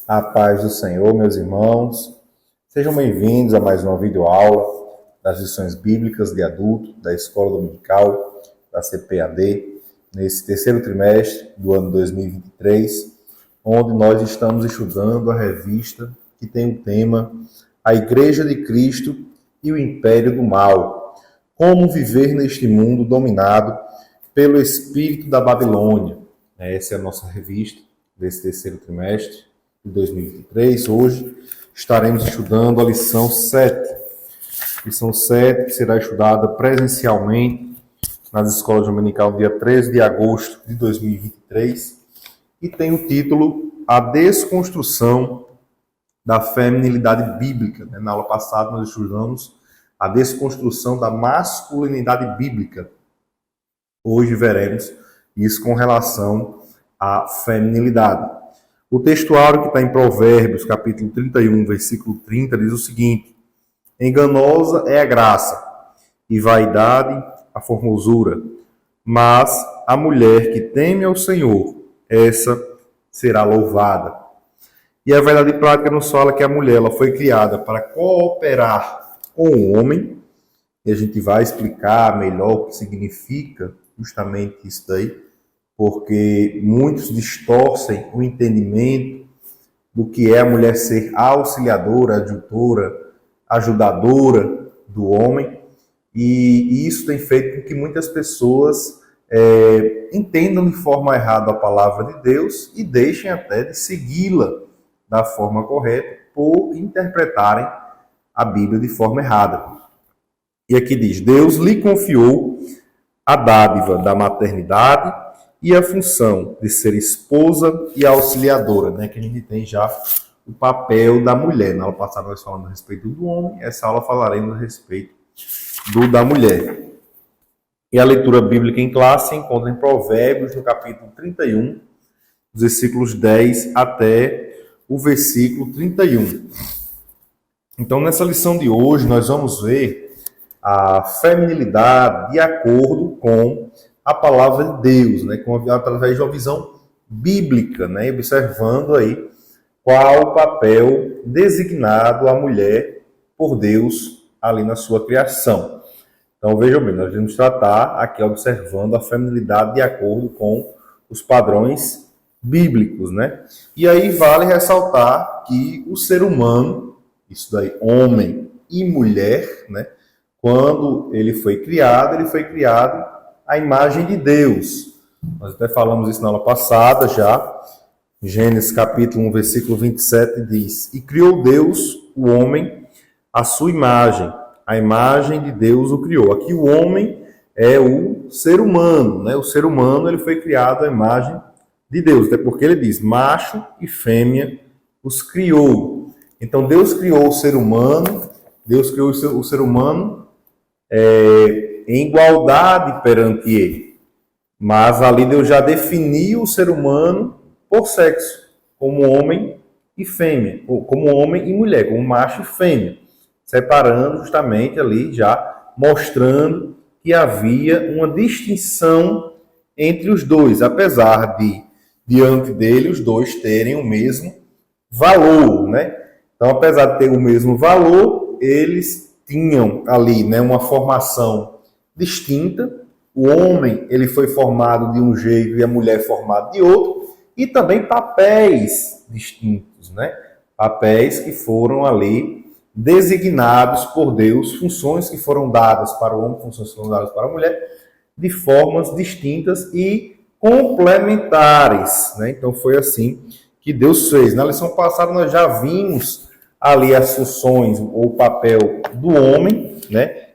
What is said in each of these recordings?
A paz do Senhor, meus irmãos. Sejam bem-vindos a mais uma videoaula das lições bíblicas de adulto da Escola Dominical da CPAD, nesse terceiro trimestre do ano 2023, onde nós estamos estudando a revista que tem o tema A Igreja de Cristo e o Império do Mal. Como viver neste mundo dominado pelo espírito da Babilônia. Essa é a nossa revista desse terceiro trimestre de 2023. Hoje estaremos estudando a lição 7. Lição 7 que será estudada presencialmente nas escolas dominical no dia 13 de agosto de 2023 e tem o título A Desconstrução da Feminilidade Bíblica. Na aula passada nós estudamos a desconstrução da masculinidade bíblica. Hoje veremos isso com relação à feminilidade. O textuário que está em Provérbios, capítulo 31, versículo 30, diz o seguinte: enganosa é a graça, e vaidade a formosura, mas a mulher que teme ao Senhor, essa será louvada. E a verdade prática nos fala que a mulher ela foi criada para cooperar com o homem, e a gente vai explicar melhor o que significa justamente isso daí, porque muitos distorcem o entendimento do que é a mulher ser auxiliadora, adjutora, ajudadora do homem, e isso tem feito com que muitas pessoas entendam de forma errada a palavra de Deus e deixem até de segui-la da forma correta por interpretarem a Bíblia de forma errada. E aqui diz: Deus lhe confiou a dádiva da maternidade e a função de ser esposa e auxiliadora, que a gente tem já o papel da mulher. Na aula passada nós falamos a respeito do homem, essa aula falaremos a respeito da mulher. E a leitura bíblica em classe se encontra em Provérbios, no capítulo 31, dos versículos 10 até o versículo 31. Então, nessa lição de hoje, nós vamos ver a feminilidade de acordo com a palavra de Deus, através de uma visão bíblica, observando aí qual o papel designado à mulher por Deus ali na sua criação. Então, vejam bem, nós vamos tratar aqui observando a feminilidade de acordo com os padrões bíblicos, E aí vale ressaltar que o ser humano, isso daí, homem e mulher, quando ele foi criado à imagem de Deus. Nós até falamos isso na aula passada já. Gênesis capítulo 1, versículo 27 diz: E criou Deus o homem à sua imagem, a imagem de Deus o criou. Aqui o homem é o ser humano, O ser humano ele foi criado à imagem de Deus, até porque ele diz: macho e fêmea os criou. Então Deus criou o ser humano, Deus criou o ser humano em igualdade perante ele. Mas ali Deus já definiu o ser humano por sexo, como homem e fêmea, ou como homem e mulher, como macho e fêmea, separando justamente ali, já mostrando que havia uma distinção entre os dois, apesar de, diante dele, os dois terem o mesmo valor, Então, apesar de ter o mesmo valor, eles tinham ali, uma formação distinta. O homem ele foi formado de um jeito e a mulher formada de outro, e também papéis distintos, Papéis que foram ali designados por Deus, funções que foram dadas para o homem, funções que foram dadas para a mulher, de formas distintas e complementares, Então foi assim que Deus fez. Na lição passada nós já vimos ali as funções ou o papel do homem,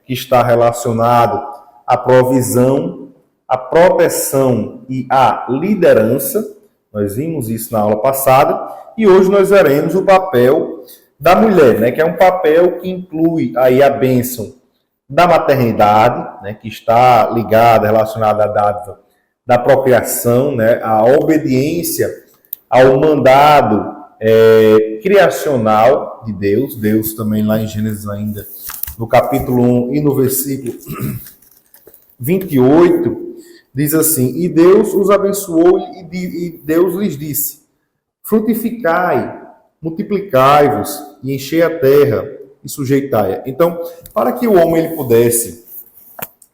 que está relacionado à provisão, à proteção e à liderança. Nós vimos isso na aula passada e hoje nós veremos o papel da mulher, que é um papel que inclui aí a bênção da maternidade, que está ligada, relacionada à dádiva da procriação, a obediência ao mandado criacional de Deus. Deus também lá em Gênesis ainda, no capítulo 1 e no versículo 28, diz assim: E Deus os abençoou e Deus lhes disse: frutificai multiplicai-vos e enchei a terra e sujeitai-a. Então, para que o homem ele pudesse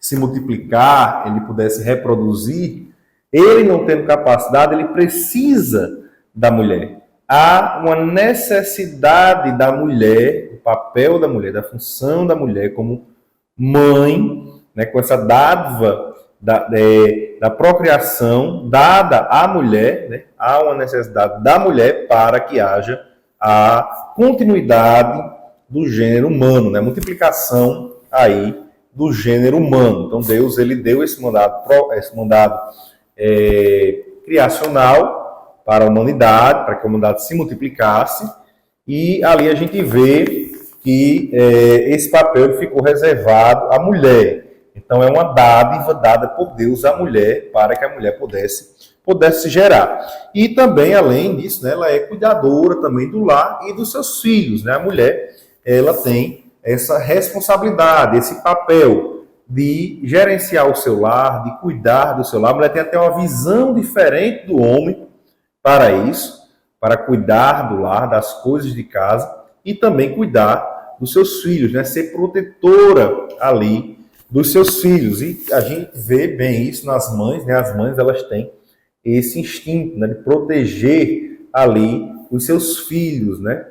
se multiplicar, ele pudesse reproduzir, ele não tendo capacidade, ele precisa da mulher. Há uma necessidade da mulher, o papel da mulher, da função da mulher como mãe, né, com essa dádiva da procriação dada à mulher, né, há uma necessidade da mulher para que haja a continuidade do gênero humano, né, multiplicação aí do gênero humano. Então Deus ele deu esse mandado criacional para a humanidade, para que a humanidade se multiplicasse, e ali a gente vê que esse papel ficou reservado à mulher. Então é uma dádiva dada por Deus à mulher para que a mulher pudesse se gerar. E também, além disso, né, ela é cuidadora também do lar e dos seus filhos. Né? A mulher ela tem essa responsabilidade, esse papel de gerenciar o seu lar, de cuidar do seu lar. A mulher tem até uma visão diferente do homem para isso, para cuidar do lar, das coisas de casa e também cuidar dos seus filhos, né? Ser protetora ali dos seus filhos. E a gente vê bem isso nas mães, né? As mães elas têm esse instinto, né, de proteger ali os seus filhos, né?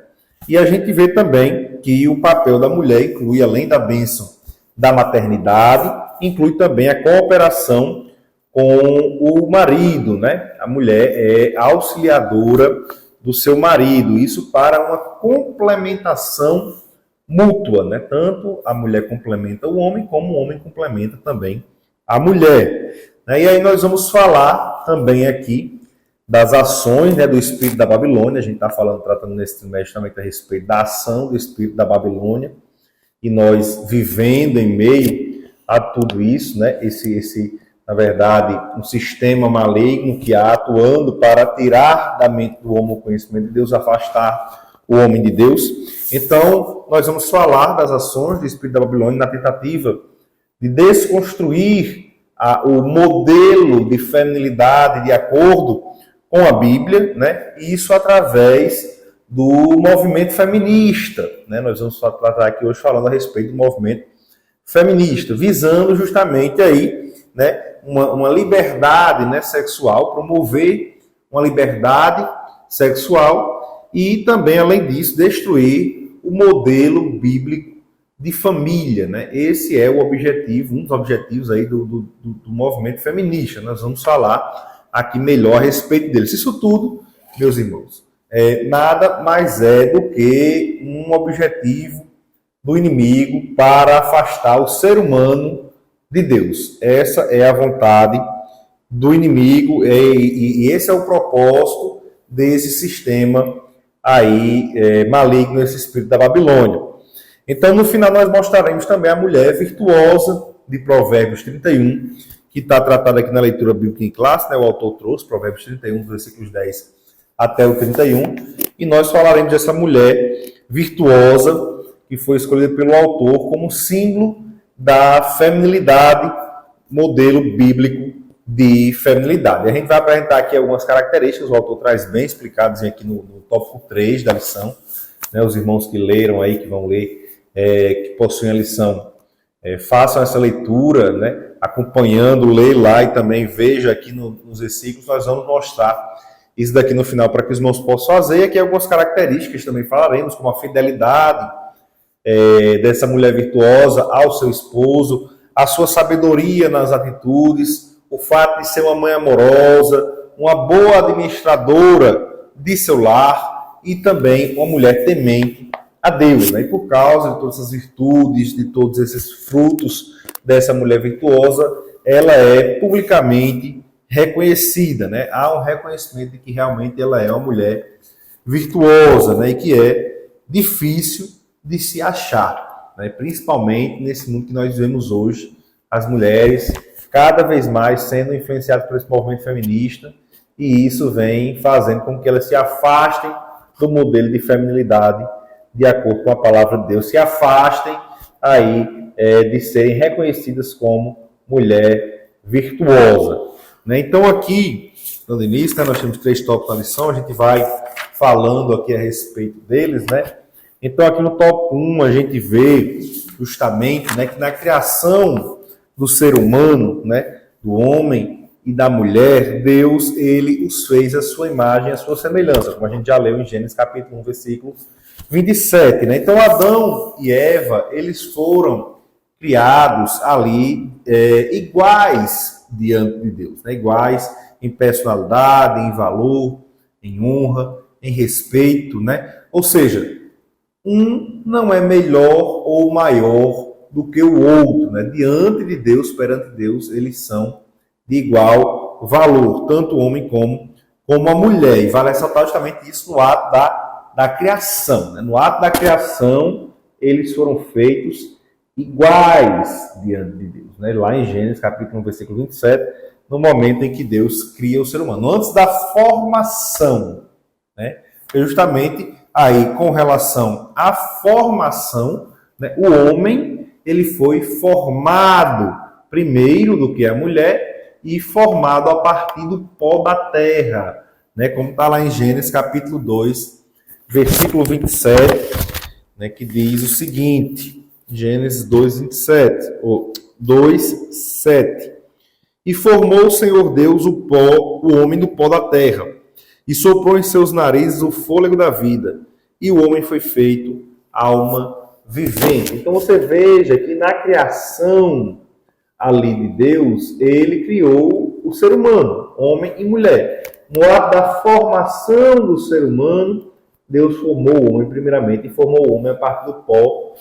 E a gente vê também que o papel da mulher inclui, além da bênção da maternidade, inclui também a cooperação com o marido, né? A mulher é auxiliadora do seu marido, isso para uma complementação mútua, né? Tanto a mulher complementa o homem, como o homem complementa também a mulher. E aí nós vamos falar também aqui das ações, né, do espírito da Babilônia. A gente está tratando nesse trimestre também a respeito da ação do espírito da Babilônia, e nós vivendo em meio a tudo isso, né, na verdade, um sistema maligno que há atuando para tirar da mente do homem o conhecimento de Deus, afastar o homem de Deus. Então, nós vamos falar das ações do espírito da Babilônia na tentativa de desconstruir o modelo de feminilidade de acordo com a Bíblia, né? E isso através do movimento feminista, né? Nós vamos tratar aqui hoje falando a respeito do movimento feminista, visando justamente aí, né, uma liberdade, né, sexual, promover uma liberdade sexual e também, além disso, destruir o modelo bíblico de família, né? Esse é o objetivo, um dos objetivos aí do movimento feminista. Nós vamos falar aqui melhor a respeito deles. Isso tudo, meus irmãos, nada mais é do que um objetivo do inimigo para afastar o ser humano de Deus. Essa é a vontade do inimigo e esse é o propósito desse sistema aí maligno, esse espírito da Babilônia. Então, no final, nós mostraremos também a mulher virtuosa de Provérbios 31, que está tratada aqui na leitura bíblica em classe, né? O autor trouxe Provérbios 31, versículos 10 até o 31, e nós falaremos dessa mulher virtuosa que foi escolhida pelo autor como símbolo da feminilidade, modelo bíblico de feminilidade. A gente vai apresentar aqui algumas características, o autor traz bem explicadas aqui no tópico 3 da lição, né? Os irmãos que leram aí, que vão ler, que possuem a lição, façam essa leitura, né? Acompanhando, leia lá e também veja aqui nos versículos, nós vamos mostrar isso daqui no final para que os irmãos possam fazer. E aqui algumas características também falaremos, como a fidelidade dessa mulher virtuosa ao seu esposo, a sua sabedoria nas atitudes, o fato de ser uma mãe amorosa, uma boa administradora de seu lar e também uma mulher temente a Deus, né? E por causa de todas essas virtudes, de todos esses frutos dessa mulher virtuosa, ela é publicamente reconhecida, né? Há um reconhecimento de que realmente ela é uma mulher virtuosa, né? E que é difícil de se achar, né? Principalmente nesse mundo que nós vivemos hoje, as mulheres cada vez mais sendo influenciadas por esse movimento feminista, e isso vem fazendo com que elas se afastem do modelo de feminilidade de acordo com a palavra de Deus, se afastem aí de serem reconhecidas como mulher virtuosa, né? Então aqui, no início, né, nós temos 3 tópicos na lição, a gente vai falando aqui a respeito deles, né? Então, aqui no tópico 1, a gente vê justamente, né, que na criação do ser humano, né, do homem e da mulher, Deus, ele os fez a sua imagem, a sua semelhança, como a gente já leu em Gênesis capítulo 1, versículo 27, né? Então, Adão e Eva, eles foram criados ali iguais diante de Deus, né? Iguais em personalidade, em valor, em honra, em respeito, né? Ou seja, um não é melhor ou maior do que o outro, né? Diante de Deus, perante Deus, eles são de igual valor, tanto o homem como a mulher. E vale ressaltar justamente isso no ato da criação, né? No ato da criação, eles foram feitos iguais diante de Deus, né? Lá em Gênesis, capítulo 1, versículo 27, no momento em que Deus cria o ser humano, antes da formação, né? É justamente aí, com relação à formação, né, o homem, ele foi formado primeiro do que a mulher e formado a partir do pó da terra, né, como está lá em Gênesis capítulo 2, versículo 27, né, que diz o seguinte, Gênesis 2, 27, ou 2, 7. E formou o Senhor Deus o homem do pó da terra, e soprou em seus narizes o fôlego da vida, e o homem foi feito alma vivente. Então você veja que na criação ali de Deus, ele criou o ser humano, homem e mulher. No ato da formação do ser humano, Deus formou o homem primeiramente e formou o homem a partir do pó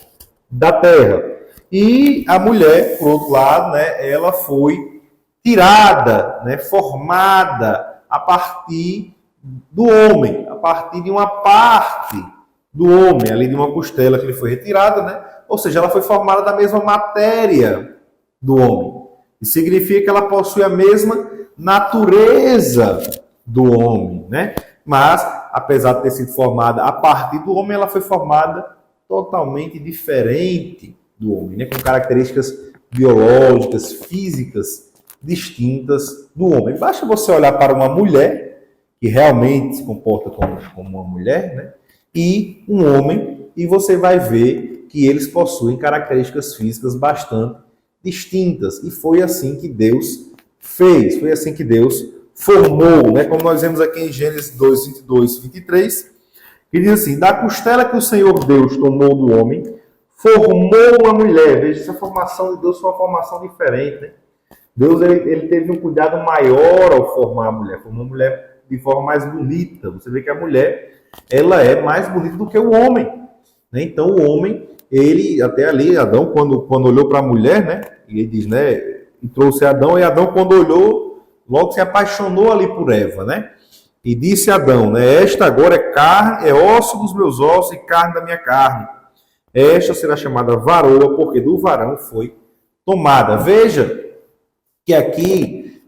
da terra. E a mulher, por outro lado, né, ela foi tirada, né, formada a partir do homem, a partir de uma parte do homem, ali de uma costela que lhe foi retirada, né? Ou seja, ela foi formada da mesma matéria do homem. Isso significa que ela possui a mesma natureza do homem, né? Mas, apesar de ter sido formada a partir do homem, ela foi formada totalmente diferente do homem, né? Com características biológicas, físicas distintas do homem. Basta você olhar para uma mulher que realmente se comporta como uma mulher, né? E um homem, e você vai ver que eles possuem características físicas bastante distintas. E foi assim que Deus fez, foi assim que Deus formou, né? Como nós vemos aqui em Gênesis 2, 22 e 23, que diz assim, da costela que o Senhor Deus tomou do homem, formou uma mulher. Veja, essa formação de Deus foi uma formação diferente, né? Deus ele teve um cuidado maior ao formar a mulher, formou uma mulher de forma mais bonita. Você vê que a mulher, ela é mais bonita do que o homem, né? Então o homem, ele, até ali, Adão, quando olhou para a mulher, né? Ele diz, né? E trouxe Adão, e Adão, quando olhou, logo se apaixonou ali por Eva, né? E disse Adão, né? Esta agora é carne, é osso dos meus ossos e carne da minha carne. Esta será chamada varoa, porque do varão foi tomada. Veja que aqui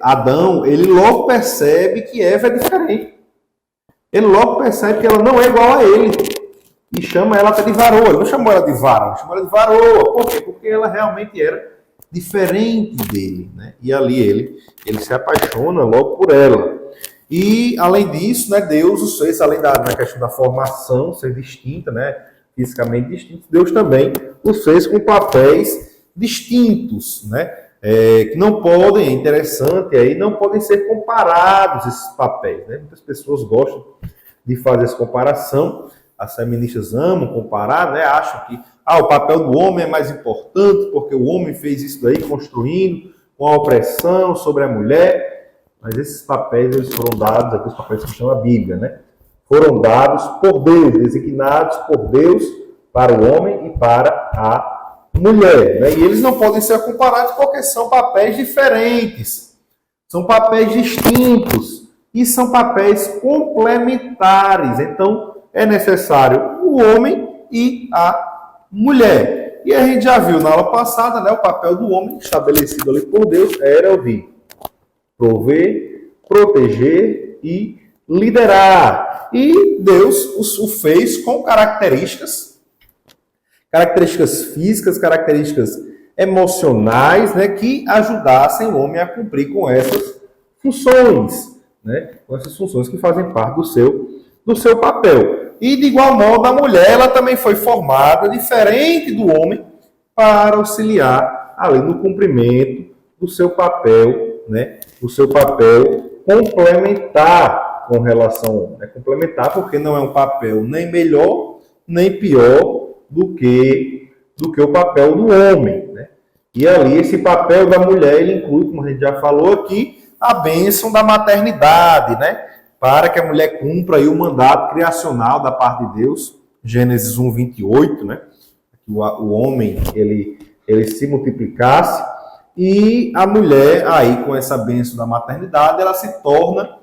Adão, ele logo percebe que Eva é diferente. Ele logo percebe que ela não é igual a ele. E chama ela até de varoa. Ele não chamou ela de vara, chamou ela de varoa. Por quê? Porque ela realmente era diferente dele, né? E ali ele se apaixona logo por ela. E, além disso, né, Deus os fez, além na questão da formação ser distinta, né, fisicamente distinta, Deus também os fez com papéis distintos, né? Que não podem, é interessante, aí não podem ser comparados esses papéis, né? Muitas pessoas gostam de fazer essa comparação, as feministas amam comparar, né? Acham que o papel do homem é mais importante porque o homem fez isso daí, construindo com a opressão sobre a mulher, mas esses papéis eles foram dados, aqui os papéis que chama a Bíblia, né? Foram dados por Deus, designados por Deus para o homem e para a mulher, né? E eles não podem ser comparados porque são papéis diferentes, são papéis distintos e são papéis complementares. Então é necessário o homem e a mulher. E a gente já viu na aula passada, né, o papel do homem estabelecido ali por Deus era o de prover, proteger e liderar. E Deus o fez com características físicas, características emocionais, né, que ajudassem o homem a cumprir com essas funções. né? Com essas funções que fazem parte do seu papel. E, de igual modo, a mulher ela também foi formada, diferente do homem, para auxiliar ali no cumprimento do seu papel, né? O seu papel complementar com relação ao homem. Complementar porque não é um papel nem melhor, nem pior do que o papel do homem, né? E ali esse papel da mulher, ele inclui, como a gente já falou aqui, a bênção da maternidade, né? Para que a mulher cumpra aí o mandato criacional da parte de Deus, Gênesis 1, 28, né? Que o homem, ele se multiplicasse, e a mulher, aí com essa bênção da maternidade, ela se torna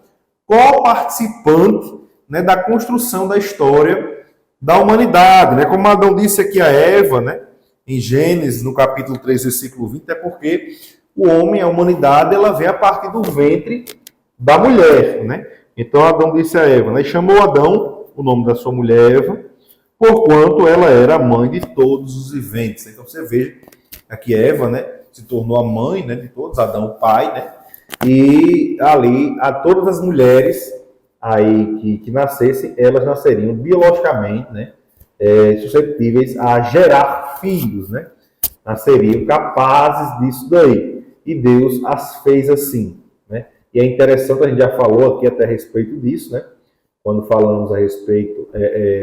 co-participante, né, da construção da história da humanidade, né? Como Adão disse aqui a Eva, né? Em Gênesis, no capítulo 3, versículo 20, é porque o homem, a humanidade, ela vem a partir do ventre da mulher, né? Então Adão disse a Eva, né? Chamou Adão, o nome da sua mulher Eva, porquanto ela era a mãe de todos os viventes. Então você veja aqui Eva, né? Se tornou a mãe, né, de todos, Adão o pai, né? E ali, a todas as mulheres aí que nascessem, elas nasceriam biologicamente, né? Suscetíveis a gerar filhos, né? Nasceriam capazes disso daí. E Deus as fez assim, né? E é interessante, a gente já falou aqui até a respeito disso, né? Quando falamos a respeito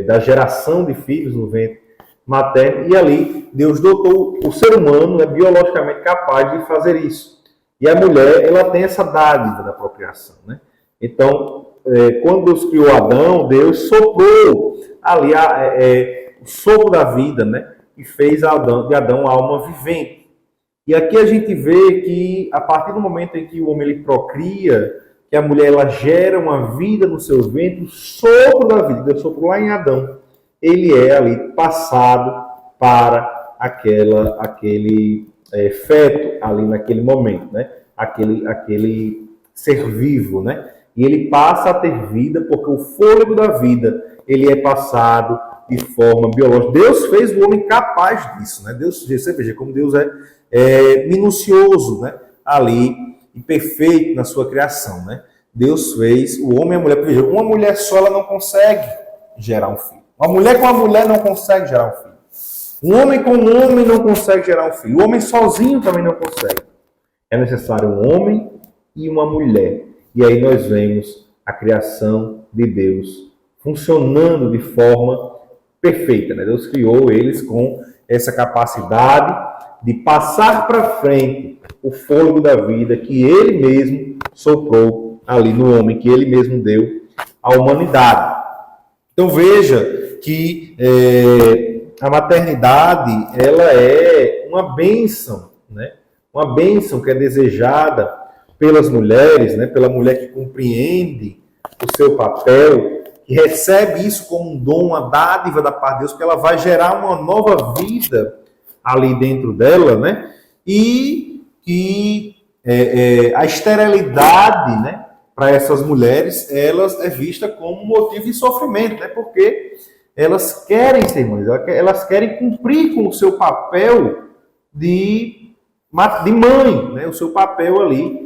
da geração de filhos no ventre materno, e ali Deus dotou o ser humano, né, biologicamente capaz de fazer isso. E a mulher, ela tem essa dádiva da procriação, né? Então, quando Deus criou Adão, Deus soprou ali o sopro da vida, né? E fez de Adão alma vivente. E aqui a gente vê que, a partir do momento em que o homem ele procria, que a mulher ela gera uma vida no seu ventre, o sopro da vida, Deus soprou lá em Adão, ele é ali passado para aquele feto ali naquele momento, né? Aquele ser vivo, né? E ele passa a ter vida porque o fôlego da vida ele é passado de forma biológica. Deus fez o homem capaz disso, né? Você veja como Deus é minucioso, né? Ali e perfeito na sua criação, né? Deus fez o homem e a mulher. Veja, uma mulher só ela não consegue gerar um filho. Uma mulher com a mulher não consegue gerar um filho. Um homem com um homem não consegue gerar um filho. O homem sozinho também não consegue. É necessário um homem e uma mulher. E aí nós vemos a criação de Deus funcionando de forma perfeita, né? Deus criou eles com essa capacidade de passar para frente o fôlego da vida que Ele mesmo soprou ali no homem, que Ele mesmo deu à humanidade. Então veja que a maternidade ela é uma bênção, né? Uma bênção que é desejada pelas mulheres, né? Pela mulher que compreende o seu papel, que recebe isso como um dom, uma dádiva da parte de Deus, porque ela vai gerar uma nova vida ali dentro dela, né? E que a esterilidade, né, para essas mulheres, elas é vista como motivo de sofrimento, né? Porque elas querem ser mães, elas querem cumprir com o seu papel de mãe, né? O seu papel ali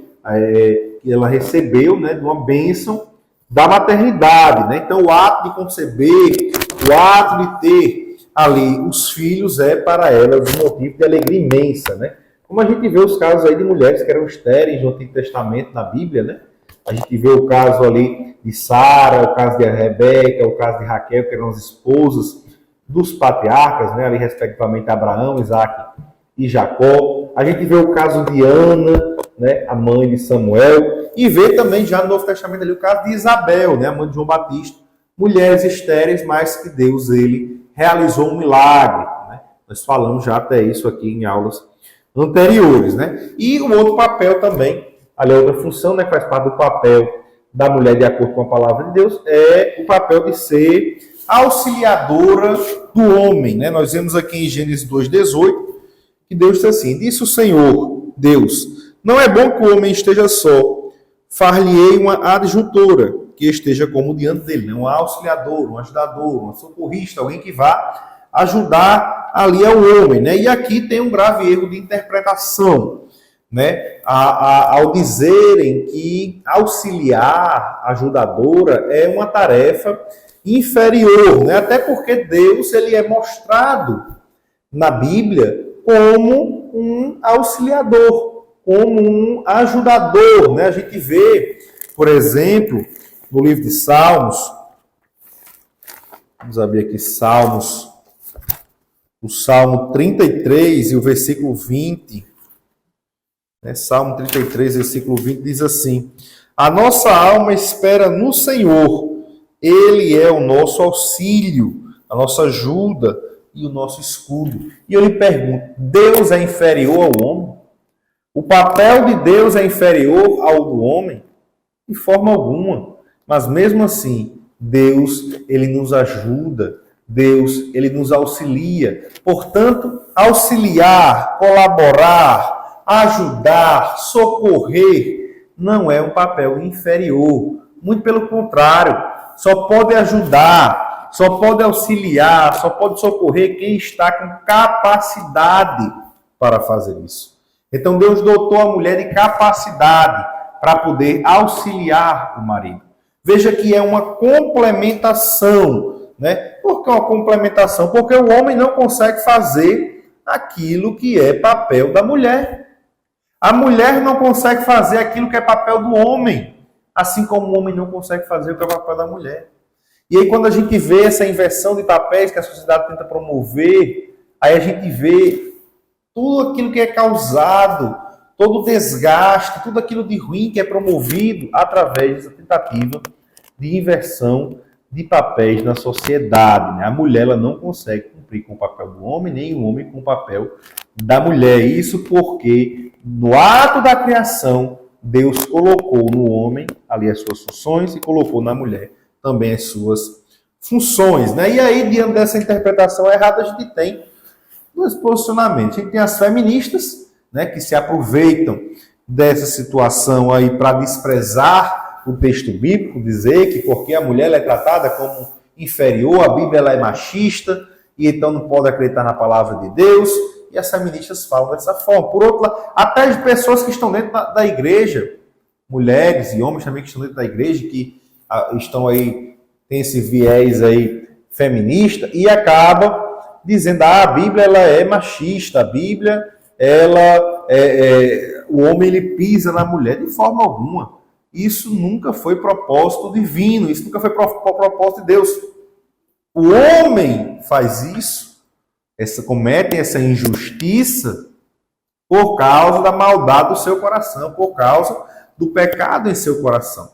que ela recebeu, né, de uma bênção da maternidade, né? Então o ato de conceber, o ato de ter ali os filhos é para elas um motivo de alegria imensa, né? Como a gente vê os casos aí de mulheres que eram estéreis no Antigo Testamento, na Bíblia, né? A gente vê o caso ali de Sara, o caso de Rebeca, o caso de Raquel, que eram as esposas dos patriarcas, né? Ali respectivamente Abraão, Isaac e Jacó. A gente vê o caso de Ana, né? A mãe de Samuel, e vê também já no Novo Testamento ali o caso de Isabel, né? A mãe de João Batista, mulheres estéreis, mas que Deus ele realizou um milagre, né? Nós falamos já até isso aqui em aulas anteriores, né? E o outro papel também, ali a outra função, né, que faz parte do papel da mulher de acordo com a palavra de Deus, é o papel de ser auxiliadora do homem, né? Nós vemos aqui em Gênesis 2:18 que Deus diz assim: disse o Senhor, Deus, não é bom que o homem esteja só, far-lhe-ei uma adjutora que esteja como diante dele, né? Um auxiliador, um ajudador, um socorrista, alguém que vá ajudar ali ao homem, né? E aqui tem um grave erro de interpretação, né, ao dizerem que auxiliar, ajudadora, é uma tarefa inferior, né? Até porque Deus ele é mostrado na Bíblia como um auxiliador, como um ajudador, né? A gente vê, por exemplo, no livro de Salmos, vamos abrir aqui Salmos, o Salmo 33 e o versículo 20, né? Salmo 33, versículo 20 diz assim: a nossa alma espera no Senhor, Ele é o nosso auxílio, a nossa ajuda e o nosso escudo. E eu lhe pergunto, Deus é inferior ao homem? O papel de Deus é inferior ao do homem? De forma alguma. Mas mesmo assim, Deus, ele nos ajuda, Deus, ele nos auxilia. Portanto, auxiliar, colaborar, ajudar, socorrer, não é um papel inferior. Muito pelo contrário, só pode ajudar, só pode auxiliar, só pode socorrer quem está com capacidade para fazer isso. Então Deus dotou a mulher de capacidade para poder auxiliar o marido. Veja que é uma complementação, né? Por que uma complementação? Porque o homem não consegue fazer aquilo que é papel da mulher. A mulher não consegue fazer aquilo que é papel do homem, assim como o homem não consegue fazer o que é papel da mulher. E aí quando a gente vê essa inversão de papéis que a sociedade tenta promover, aí a gente vê tudo aquilo que é causado, todo o desgaste, tudo aquilo de ruim que é promovido através dessa tentativa de inversão de papéis na sociedade, né? A mulher ela não consegue cumprir com o papel do homem, nem o homem com o papel da mulher. Isso porque no ato da criação, Deus colocou no homem ali as suas funções e colocou na mulher também as suas funções, né? E aí, diante dessa interpretação errada, a gente tem dois posicionamentos. A gente tem as feministas, né, que se aproveitam dessa situação aí para desprezar o texto bíblico, dizer que porque a mulher é tratada como inferior, a Bíblia ela é machista, e então não pode acreditar na palavra de Deus, e as feministas falam dessa forma. Por outro lado, até de pessoas que estão dentro da igreja, mulheres e homens também que estão dentro da igreja, que estão aí, tem esse viés aí feminista, e acaba dizendo, a Bíblia ela é machista, a Bíblia, o homem ele pisa na mulher. De forma alguma. Isso nunca foi propósito divino, isso nunca foi propósito de Deus. O homem faz isso, comete essa injustiça por causa da maldade do seu coração, por causa do pecado em seu coração.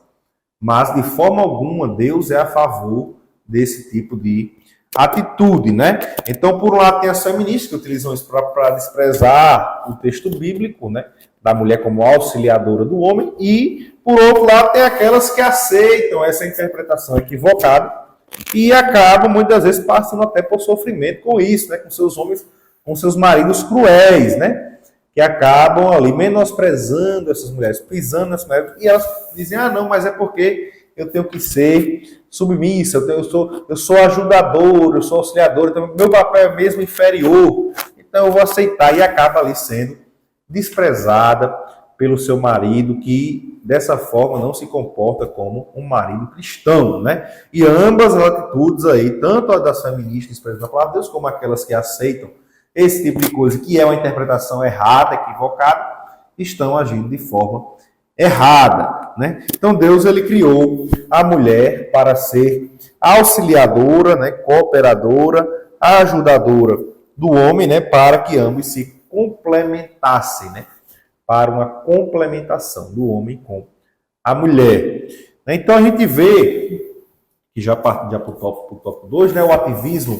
Mas, de forma alguma, Deus é a favor desse tipo de atitude, né? Então, por um lado, tem as feministas que utilizam isso para desprezar o texto bíblico, né? Da mulher como auxiliadora do homem, e, por outro lado, tem aquelas que aceitam essa interpretação equivocada e acabam, muitas vezes, passando até por sofrimento com isso, né? Com seus homens, com seus maridos cruéis, né? Que acabam ali menosprezando essas mulheres, pisando nessas mulheres, e elas dizem, não, mas é porque eu tenho que ser submissa, eu sou ajudador, eu sou auxiliador, então meu papel é mesmo inferior, então eu vou aceitar, e acaba ali sendo desprezada pelo seu marido, que dessa forma não se comporta como um marido cristão, né? E ambas as atitudes aí, tanto a das feministas desprezando a palavra de Deus, como aquelas que aceitam esse tipo de coisa, que é uma interpretação errada, equivocada, estão agindo de forma errada, né? Então Deus ele criou a mulher para ser auxiliadora, né, cooperadora, ajudadora do homem, né, para que ambos se complementassem, né, para uma complementação do homem com a mulher. Então a gente vê que já partindo já para o tópico 2, né, o ativismo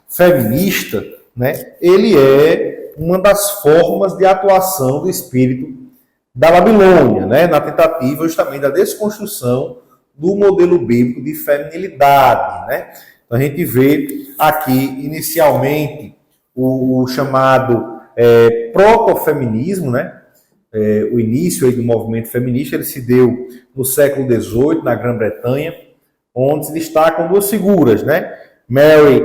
feminista, né, ele é uma das formas de atuação do espírito da Babilônia, né, na tentativa justamente da desconstrução do modelo bíblico de feminilidade, né? Então a gente vê aqui inicialmente o chamado protofeminismo, né? O início aí do movimento feminista ele se deu no século XVIII na Grã-Bretanha, onde se destacam duas figuras, né? Mary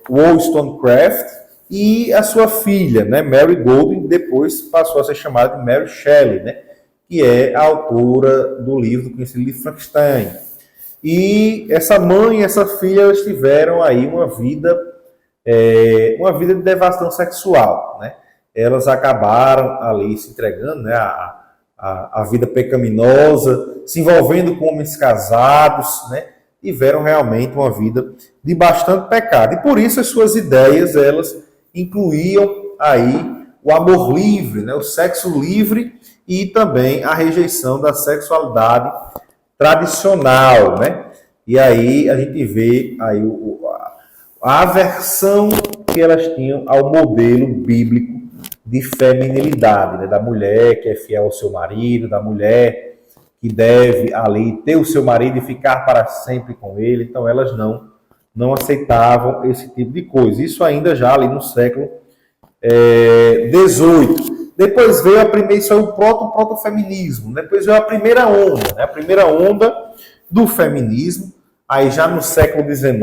Wollstonecraft e a sua filha, né, Mary Goldwyn, depois passou a ser chamada de Mary Shelley, né, que é a autora do livro, do conhecido livro Frankenstein. E essa mãe e essa filha, elas tiveram aí uma vida de devastação sexual, né? Elas acabaram ali se entregando, né, a vida pecaminosa, se envolvendo com homens casados, né? Tiveram realmente uma vida de bastante pecado. E por isso as suas ideias, elas incluíam aí o amor livre, né? O sexo livre e também a rejeição da sexualidade tradicional, né? E aí a gente vê aí a aversão que elas tinham ao modelo bíblico de feminilidade, né? Da mulher que é fiel ao seu marido, da mulher que deve ali ter o seu marido e ficar para sempre com ele. Então elas não aceitavam esse tipo de coisa. Isso ainda já ali no século XVIII. Depois veio isso é o proto-feminismo. Depois veio a primeira onda, né? A primeira onda do feminismo, aí já no século XIX,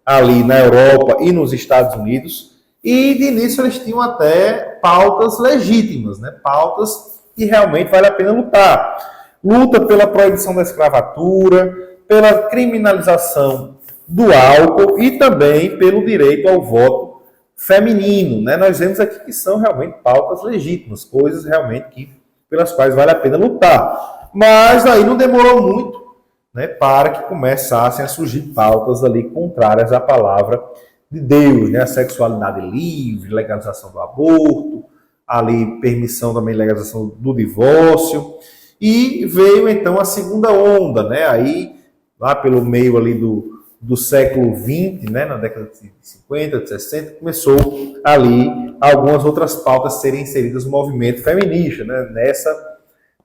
ali na Europa e nos Estados Unidos. E de início eles tinham até pautas legítimas, né? Pautas que realmente vale a pena lutar. Luta pela proibição da escravatura, pela criminalização do álcool e também pelo direito ao voto feminino, né? Nós vemos aqui que são realmente pautas legítimas, coisas realmente pelas quais vale a pena lutar. Mas aí não demorou muito, né, para que começassem a surgir pautas ali contrárias à palavra de Deus, né? A sexualidade livre, legalização do aborto, ali permissão também, legalização do divórcio. E veio então a segunda onda, né? Aí, lá pelo meio ali do século XX, né? Na década de 50, de 60, começou ali algumas outras pautas serem inseridas no movimento feminista, né? Nessa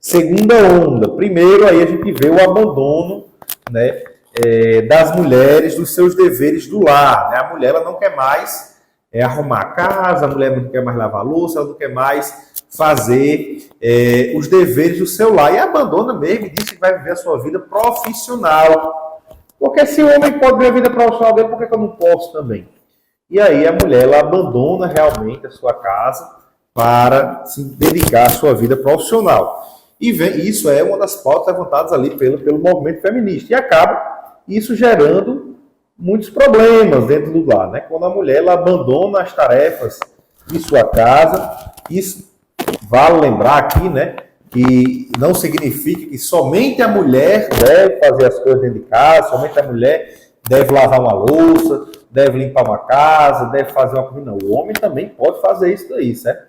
segunda onda. Primeiro, aí a gente vê o abandono, né, das mulheres dos seus deveres do lar, né? A mulher ela não quer mais arrumar a casa, a mulher não quer mais lavar a louça, ela não quer mais fazer os deveres do seu lar, e abandona mesmo e diz que vai viver a sua vida profissional. Porque se o homem pode ver a vida profissional dele, por que eu não posso também? E aí a mulher ela abandona realmente a sua casa para se dedicar à sua vida profissional. E isso é uma das pautas levantadas ali pelo movimento feminista. E acaba isso gerando muitos problemas dentro do lar, né? Quando a mulher ela abandona as tarefas de sua casa, isso vale lembrar aqui, né, que não significa que somente a mulher deve fazer as coisas dentro de casa, somente a mulher deve lavar uma louça, deve limpar uma casa, deve fazer uma comida. Não, o homem também pode fazer isso daí, certo?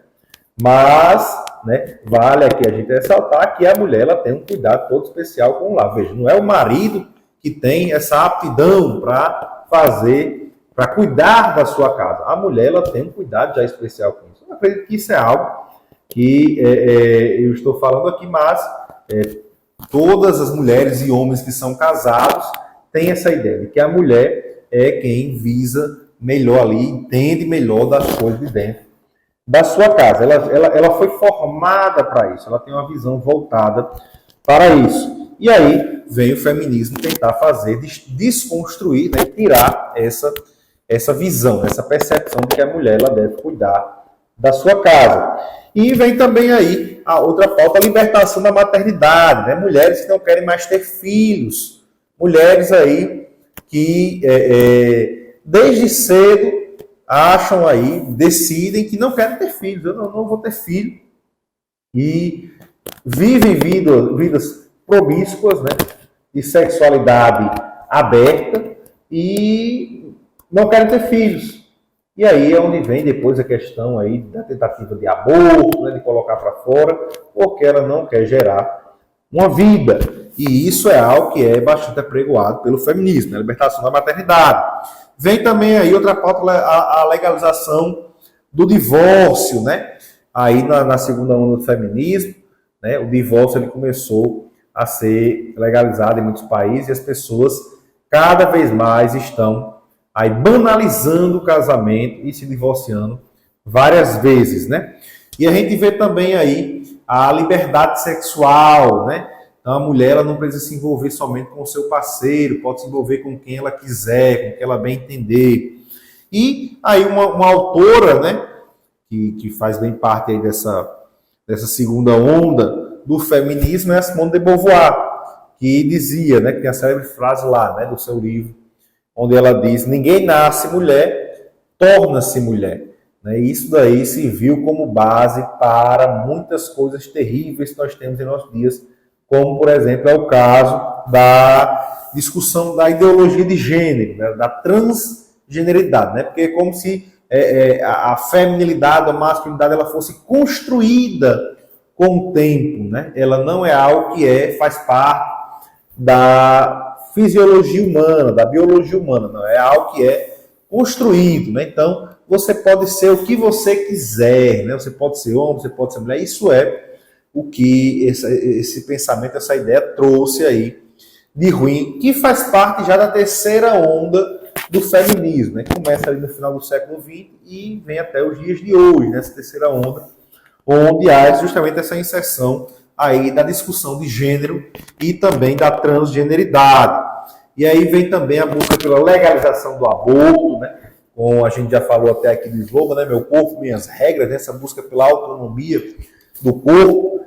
Mas, né, vale aqui a gente ressaltar que a mulher ela tem um cuidado todo especial com o lar. Veja, não é o marido que tem essa aptidão para cuidar da sua casa. A mulher ela tem um cuidado já especial com isso. Eu acredito que isso é algo que eu estou falando aqui, mas todas as mulheres e homens que são casados têm essa ideia de que a mulher é quem visa melhor ali, entende melhor das coisas de dentro da sua casa. Ela foi formada para isso, ela tem uma visão voltada para isso. E aí vem o feminismo tentar desconstruir, né, tirar essa visão, essa percepção de que a mulher ela deve cuidar da sua casa. E vem também aí a outra pauta, a libertação da maternidade, né? Mulheres que não querem mais ter filhos, mulheres aí que desde cedo acham aí, decidem que não querem ter filhos, eu não vou ter filho, e vivem vidas promíscuas, né? De sexualidade aberta e não querem ter filhos. E aí é onde vem depois a questão aí da tentativa de aborto, né, de colocar para fora, porque ela não quer gerar uma vida. E isso é algo que é bastante apregoado pelo feminismo, né, a libertação da maternidade. Vem também aí outra pauta, a legalização do divórcio, né? Aí na segunda onda do feminismo, né, o divórcio ele começou a ser legalizado em muitos países e as pessoas cada vez mais estão aí banalizando o casamento e se divorciando várias vezes, né? E a gente vê também aí a liberdade sexual, né? Então a mulher ela não precisa se envolver somente com o seu parceiro, pode se envolver com quem ela quiser, com quem ela bem entender. E aí uma autora, né, que faz bem parte aí dessa segunda onda do feminismo é a Simone de Beauvoir, que dizia, né, que tem a célebre frase lá, né, do seu livro, onde ela diz: ninguém nasce mulher, torna-se mulher. Né? E isso daí se viu como base para muitas coisas terríveis que nós temos em nossos dias, como, por exemplo, é o caso da discussão da ideologia de gênero, né, da transgeneridade, né? Porque é como se a feminilidade, a masculinidade, ela fosse construída com o tempo, né? Ela não é algo que faz parte da fisiologia humana, da biologia humana, não é algo que é construído, né? Então, você pode ser o que você quiser, né? Você pode ser homem, você pode ser mulher. Isso é o que esse pensamento, essa ideia trouxe aí de ruim, que faz parte já da terceira onda do feminismo, né? Que começa ali no final do século XX e vem até os dias de hoje, nessa, né? Terceira onda, onde há justamente essa inserção aí da discussão de gênero e também da transgeneridade. E aí vem também a busca pela legalização do aborto, né? Como a gente já falou até aqui do slogan, né? Meu corpo, minhas regras, né? Essa busca pela autonomia do corpo,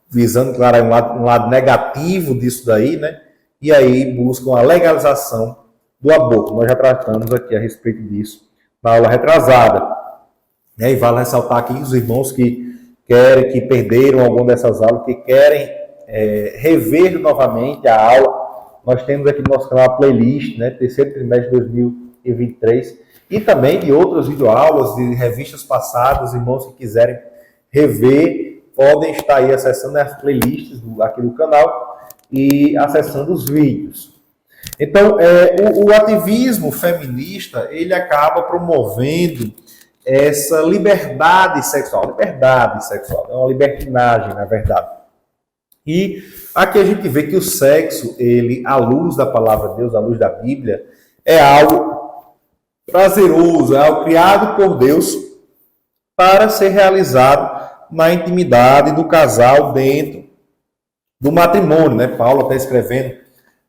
visando, claro, um lado negativo disso daí, né? E aí buscam a legalização do aborto. Nós já tratamos aqui a respeito disso na aula retrasada. E vale ressaltar aqui os irmãos que perderam alguma dessas aulas, que querem rever novamente a aula. Nós temos aqui no nosso canal a playlist, né? Terceiro trimestre de 2023, e também de outras videoaulas, de revistas passadas. Irmãos que quiserem rever, podem estar aí acessando as playlists aqui do canal e acessando os vídeos. Então, o ativismo feminista, ele acaba promovendo essa liberdade sexual, é uma libertinagem, na verdade. E aqui a gente vê que o sexo, ele, à luz da palavra de Deus, à luz da Bíblia, é algo prazeroso, é algo criado por Deus para ser realizado na intimidade do casal dentro do matrimônio, né? Paulo está escrevendo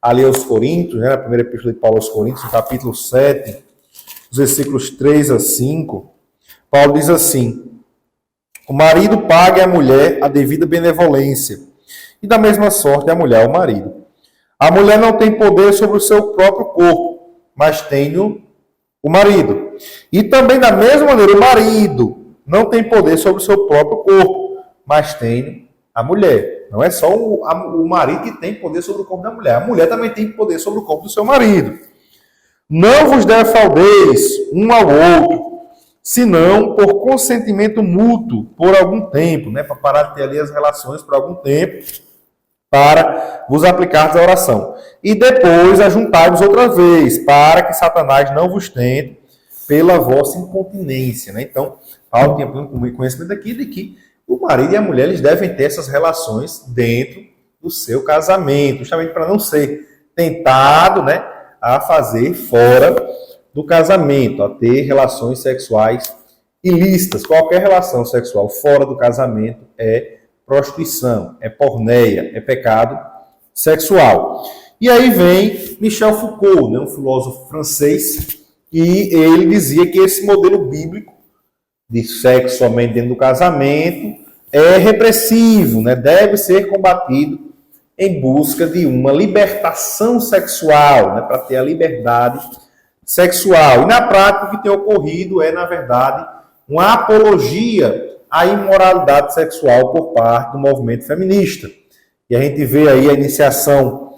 ali aos Coríntios, né? Na primeira epístola de Paulo aos Coríntios, no capítulo 7, os versículos 3 a 5, Paulo diz assim: o marido pague à mulher a devida benevolência, e da mesma sorte a mulher ao marido. A mulher não tem poder sobre o seu próprio corpo, mas tem o marido. E também da mesma maneira o marido não tem poder sobre o seu próprio corpo, mas tem a mulher. Não é só o marido que tem poder sobre o corpo da mulher. A mulher também tem poder sobre o corpo do seu marido. Não vos defraudeis um ao outro, senão por consentimento mútuo por algum tempo, né? Para parar de ter ali as relações por algum tempo, para vos aplicar a oração. E depois ajuntai-vos outra vez, para que Satanás não vos tente pela vossa incontinência, né? Então, Paulo tinha conhecimento aqui de que o marido e a mulher eles devem ter essas relações dentro do seu casamento, justamente para não ser tentado, né, a fazer fora do casamento, a ter relações sexuais ilícitas. Qualquer relação sexual fora do casamento é prostituição, é porneia, é pecado sexual. E aí vem Michel Foucault, né, um filósofo francês, e ele dizia que esse modelo bíblico de sexo somente dentro do casamento é repressivo, né? Deve ser combatido em busca de uma libertação sexual, né? Para ter a liberdade sexual. E na prática o que tem ocorrido é, na verdade, uma apologia à imoralidade sexual por parte do movimento feminista. E a gente vê aí a iniciação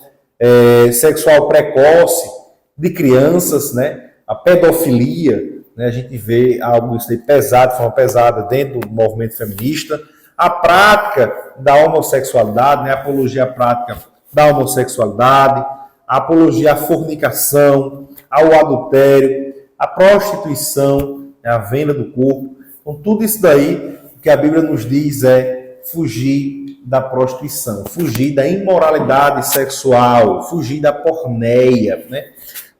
sexual precoce de crianças, né? A pedofilia, né? A gente vê algo isso aí pesado, de forma pesada dentro do movimento feminista. A prática da homossexualidade, né? A apologia à prática da homossexualidade, a apologia à fornicação, ao adultério, à prostituição, né? A venda do corpo. Então, tudo isso daí, o que a Bíblia nos diz é fugir da prostituição, fugir da imoralidade sexual, fugir da porneia, né?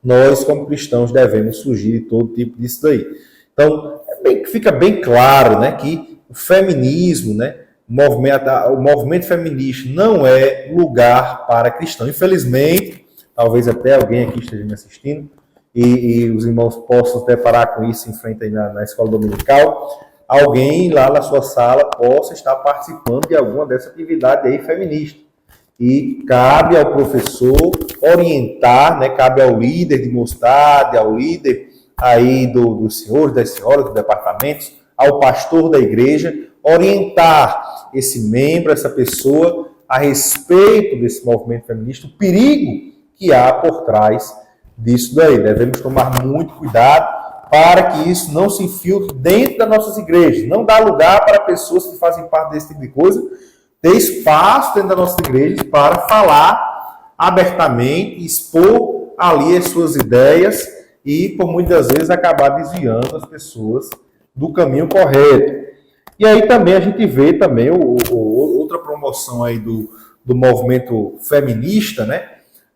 Nós, como cristãos, devemos fugir de todo tipo disso daí. Então, fica bem claro, né, que o feminismo, né, o movimento feminista não é lugar para cristão. Infelizmente, talvez até alguém aqui esteja me assistindo, e os irmãos possam se deparar com isso em frente aí na escola dominical, alguém lá na sua sala possa estar participando de alguma dessa atividade aí feminista. E cabe ao professor orientar, né? Cabe ao líder de mocidade, ao líder aí dos senhores, das senhoras, dos departamentos, ao pastor da igreja, orientar esse membro, essa pessoa, a respeito desse movimento feminista, o perigo que há por trás disso daí. Devemos tomar muito cuidado para que isso não se infiltre dentro das nossas igrejas. Não dá lugar para pessoas que fazem parte desse tipo de coisa ter espaço dentro das nossas igrejas para falar abertamente, expor ali as suas ideias e, por muitas vezes, acabar desviando as pessoas do caminho correto. E aí também a gente vê também outra promoção aí do movimento feminista, né?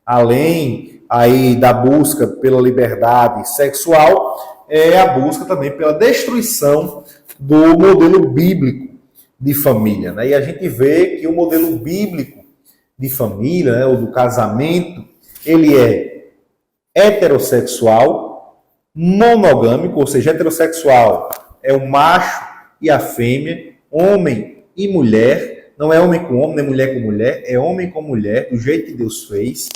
Além aí da busca pela liberdade sexual, é a busca também pela destruição do modelo bíblico de família, né? E a gente vê que o modelo bíblico de família, né, ou do casamento, ele é heterossexual, monogâmico, ou seja, heterossexual é o macho e a fêmea, homem e mulher, não é homem com homem, nem mulher com mulher, é homem com mulher, do jeito que Deus fez,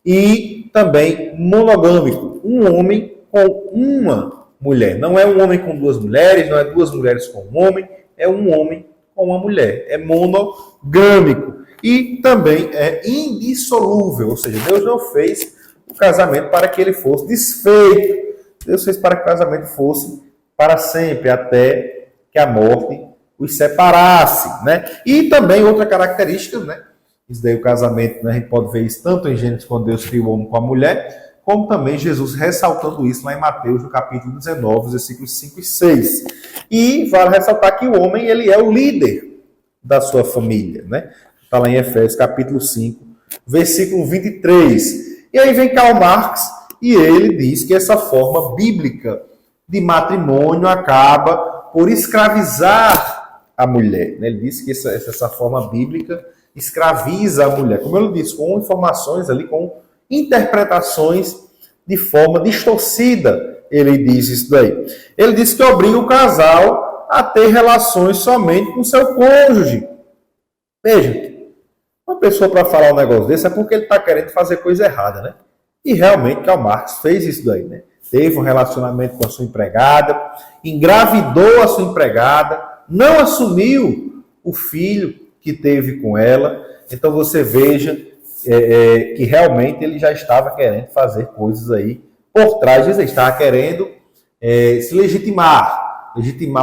e também monogâmico, um homem com uma mulher, não é um homem com duas mulheres, não é duas mulheres com um homem, é um homem com uma mulher, é monogâmico e também é indissolúvel, ou seja, Deus não fez o casamento para que ele fosse desfeito, Deus fez para que o casamento fosse para sempre, até que a morte os separasse, né? E também outra característica, né? Isso daí o casamento, né? A gente pode ver isso tanto em Gênesis, quando Deus criou o homem com a mulher, como também Jesus ressaltando isso lá em Mateus, no capítulo 19, versículos 5 e 6. E vale ressaltar que o homem, ele é o líder da sua família, né? Está lá em Efésios, capítulo 5, versículo 23. E aí vem Karl Marx e ele diz que essa forma bíblica de matrimônio acaba por escravizar a mulher, né? Ele diz que essa forma bíblica escraviza a mulher. Como eu disse, com informações ali, com interpretações de forma distorcida, ele diz isso daí. Ele diz que obriga o casal a ter relações somente com seu cônjuge. Veja, uma pessoa para falar um negócio desse é porque ele está querendo fazer coisa errada, né? E realmente Karl Marx fez isso daí, né? Teve um relacionamento com a sua empregada, engravidou a sua empregada, não assumiu o filho que teve com ela. Então você veja que realmente ele já estava querendo fazer coisas aí por trás disso. Ele estava querendo se legitimar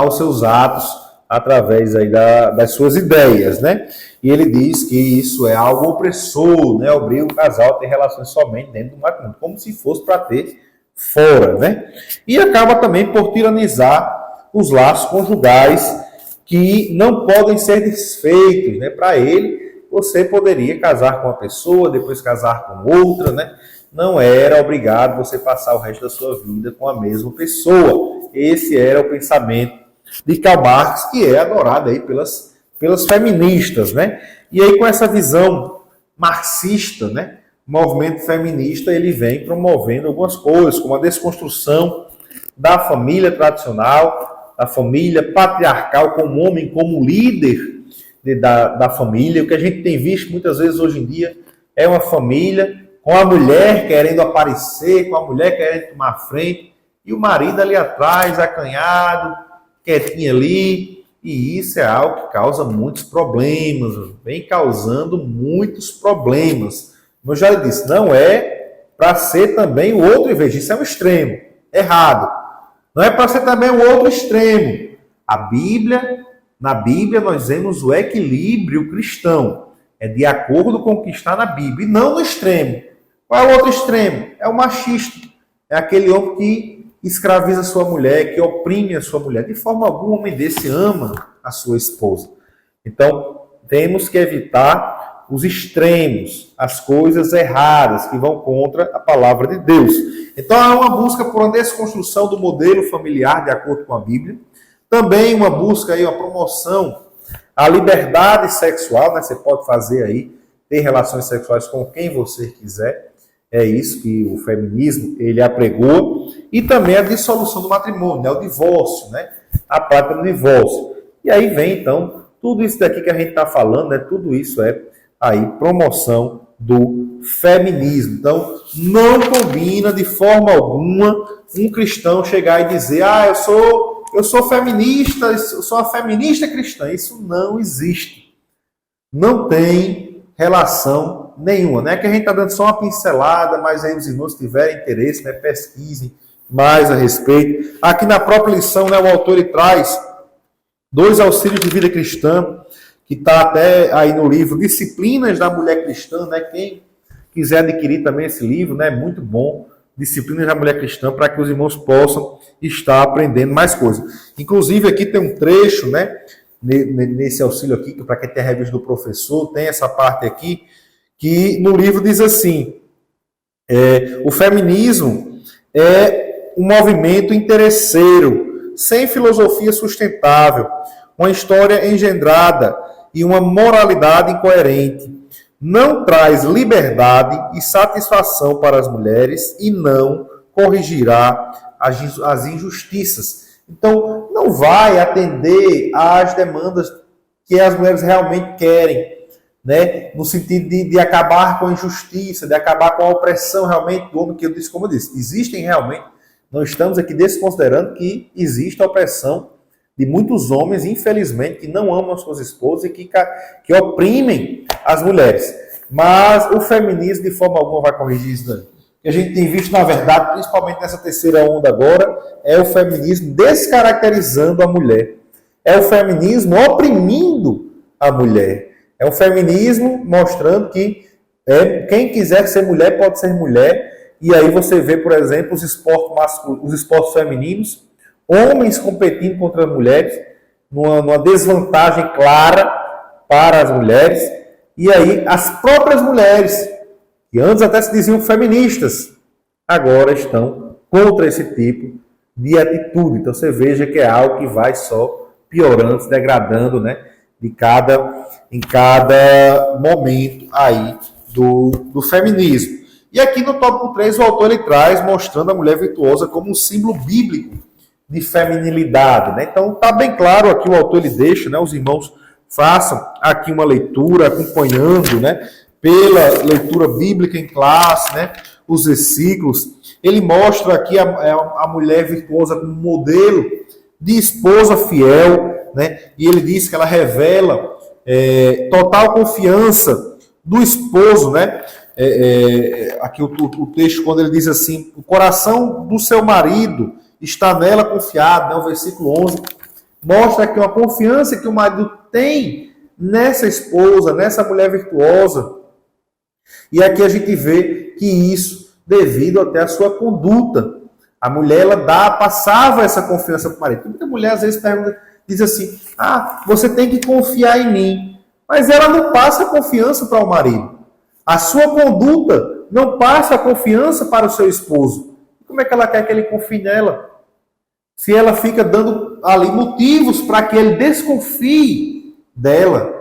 os seus atos através aí das suas ideias, né? E ele diz que isso é algo opressor, né? Obriga o casal a ter relações somente dentro do matrimônio, como se fosse para ter fora, né? E acaba também por tiranizar os laços conjugais que não podem ser desfeitos, né? Para ele, você poderia casar com uma pessoa, depois casar com outra, né? Não era obrigado você passar o resto da sua vida com a mesma pessoa. Esse era o pensamento de Karl Marx, que é adorado aí pelas feministas, né? E aí com essa visão marxista, né? O movimento feminista, ele vem promovendo algumas coisas, como a desconstrução da família tradicional, da família patriarcal, com o homem como líder da família. O que a gente tem visto muitas vezes hoje em dia é uma família com a mulher querendo aparecer, com a mulher querendo tomar a frente, e o marido ali atrás, acanhado, quietinho ali, e isso é algo que causa muitos problemas, vem causando muitos problemas. Como eu já disse, não é para ser também o outro em vez disso, é um extremo, errado. Não é para ser também o outro extremo. Na Bíblia nós vemos o equilíbrio cristão, é de acordo com o que está na Bíblia, e não no extremo. Qual é o outro extremo? É o machista, é aquele homem que escraviza a sua mulher, que oprime a sua mulher. De forma alguma, um homem desse ama a sua esposa. Então, temos que evitar os extremos, as coisas erradas que vão contra a palavra de Deus. Então, há uma busca por uma desconstrução do modelo familiar de acordo com a Bíblia. Também uma busca aí, uma promoção à liberdade sexual, né? Você pode fazer aí, ter relações sexuais com quem você quiser. É isso que o feminismo ele apregou, e também a dissolução do matrimônio, né? O divórcio, né? A prática do divórcio. E aí vem, então, tudo isso daqui que a gente está falando, né? Tudo isso é aí promoção do feminismo. Então, não combina de forma alguma um cristão chegar e dizer: ah, eu sou feminista, eu sou uma feminista cristã. Isso não existe. Não tem relação nenhuma. Não é que a gente está dando só uma pincelada, mas aí os irmãos tiverem interesse, né, pesquisem mais a respeito. Aqui na própria lição, né, o autor ele traz 2 auxílios de vida cristã, que está até aí no livro Disciplinas da Mulher Cristã, né? Quem quiser adquirir também esse livro, né? Muito bom. Disciplinas da Mulher Cristã, para que os irmãos possam estar aprendendo mais coisas. Inclusive, aqui tem um trecho, né? Nesse auxílio aqui, para quem tem a revista do professor, tem essa parte aqui, que no livro diz assim: o feminismo é um movimento interesseiro, sem filosofia sustentável, uma história engendrada e uma moralidade incoerente. Não traz liberdade e satisfação para as mulheres e não corrigirá as injustiças. Então, não vai atender às demandas que as mulheres realmente querem, né? No sentido de acabar com a injustiça, de acabar com a opressão realmente do homem, que eu disse, como eu disse, existem realmente, não estamos aqui desconsiderando que existe a opressão de muitos homens, infelizmente, que não amam as suas esposas e que oprimem as mulheres. Mas o feminismo, de forma alguma, vai corrigir isso daí. O que a gente tem visto, na verdade, principalmente nessa terceira onda agora, é o feminismo descaracterizando a mulher. É o feminismo oprimindo a mulher. É o feminismo mostrando que quem quiser ser mulher pode ser mulher. E aí você vê, por exemplo, os esportes femininos, homens competindo contra as mulheres, numa desvantagem clara para as mulheres, e aí as próprias mulheres, que antes até se diziam feministas, agora estão contra esse tipo de atitude. Então você veja que é algo que vai só piorando, se degradando, né, em cada momento aí do feminismo. E aqui no tópico 3 o autor ele traz mostrando a mulher virtuosa como um símbolo bíblico de feminilidade, né? Então está bem claro aqui, o autor ele deixa, né? Os irmãos façam aqui uma leitura, acompanhando, né? Pela leitura bíblica em classe, né? Os versículos. Ele mostra aqui a mulher virtuosa como modelo de esposa fiel, né? E ele diz que ela revela total confiança do esposo, né? Aqui o texto, quando ele diz assim: o coração do seu marido está nela confiado, né? O versículo 11 mostra aqui uma confiança que o marido tem nessa esposa, nessa mulher virtuosa. E aqui a gente vê que isso devido até à sua conduta. A mulher, ela passava essa confiança para o marido. Muita mulher às vezes diz assim: ah, você tem que confiar em mim. Mas ela não passa confiança para o marido. A sua conduta não passa a confiança para o seu esposo. Como é que ela quer que ele confie nela? Se ela fica dando ali motivos para que ele desconfie dela,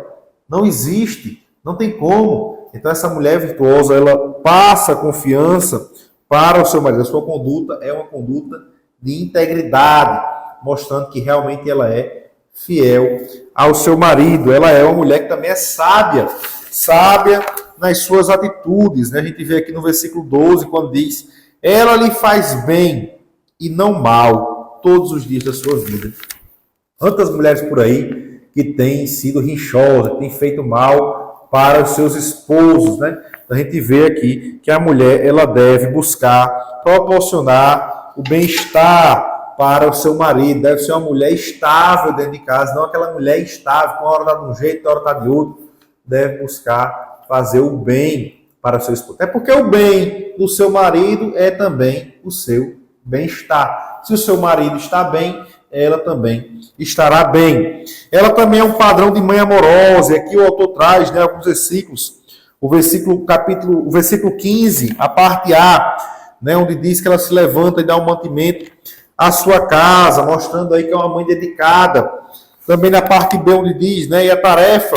não existe, não tem como. Então essa mulher virtuosa, ela passa confiança para o seu marido. A sua conduta é uma conduta de integridade, mostrando que realmente ela é fiel ao seu marido. Ela é uma mulher que também é sábia nas suas atitudes, né? A gente vê aqui no versículo 12, quando diz: ela lhe faz bem e não mal todos os dias da sua vida. Quantas mulheres por aí que têm sido rinchosas, que têm feito mal para os seus esposos, né? Então a gente vê aqui que a mulher, ela deve buscar proporcionar o bem-estar para o seu marido, deve ser uma mulher estável dentro de casa, não aquela mulher estável, que uma hora está de um jeito, outra está de outro. Deve buscar fazer o bem para o seu esposo. É porque o bem do seu marido é também o seu bem-estar. Se o seu marido está bem, ela também estará bem. Ela também é um padrão de mãe amorosa. E aqui o autor traz, né, alguns versículos. O versículo 15, a parte A, né, onde diz que ela se levanta e dá um mantimento à sua casa, mostrando aí que é uma mãe dedicada. Também na parte B, onde diz, né, e a tarefa,